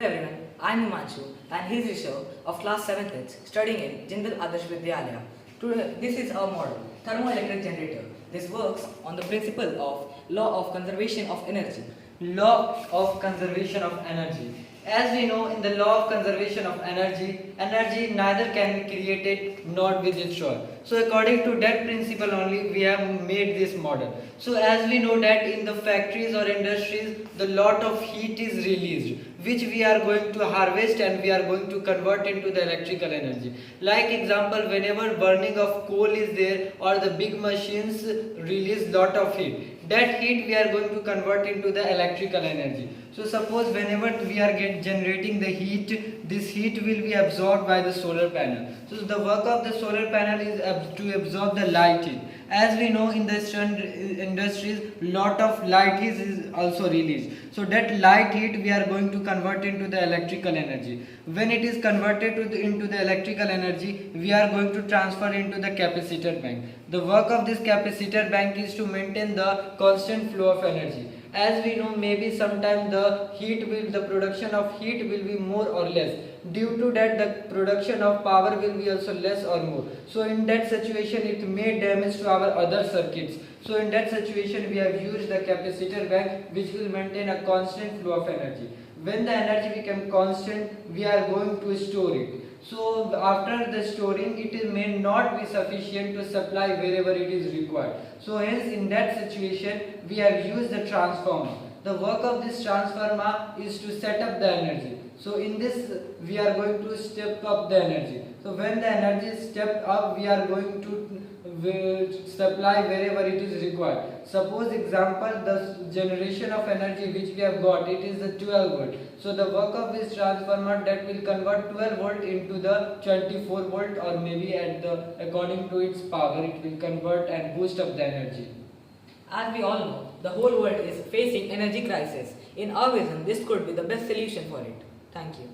Everyone, I am Himanshu and he is Rishabh of class 7th studying in Jindal Adarsh Vidyalaya. Today, this is our model, thermoelectric generator. This works on the principle of law of conservation of energy. Law of conservation of energy. As we know, in the law of conservation of energy, energy neither can be created nor be destroyed. So according to that principle only, we have made this model. So as we know that in the factories or industries, the lot of heat is released, which we are going to harvest and we are going to convert into the electrical energy. Like example, whenever burning of coal is there or the big machines release lot of heat, that heat we are going to convert into the electrical energy. So suppose whenever we are generating the heat, this heat will be absorbed by the solar panel. So the work of the solar panel is to absorb the light heat. As we know, in the industries, lot of light heat is also released. So that light heat we are going to convert into the electrical energy. When it is converted into the electrical energy, we are going to transfer into the capacitor bank. The work of this capacitor bank is to maintain the constant flow of energy. As we know, maybe sometime the production of heat will be more or less. Due to that, the production of power will be also less or more. So in that situation, it may damage to our other circuits. So in that situation, we have used the capacitor bank, which will maintain a constant flow of energy. When the energy becomes constant, we are going to store it. So after the storing, it may not be sufficient to supply wherever it is required. So hence in that situation, we have used the transformer. The work of this transformer is to set up the energy. So in this, we are going to step up the energy. So when the energy is stepped up, we are going to supply wherever it is required. Suppose example, the generation of energy which we have got, it is the 12 volt. So the work of this transformer, that will convert 12 volt into the 24 volt, or maybe according to its power, it will convert and boost up the energy. As we all know, the whole world is facing energy crisis. In our vision, this could be the best solution for it. Thank you.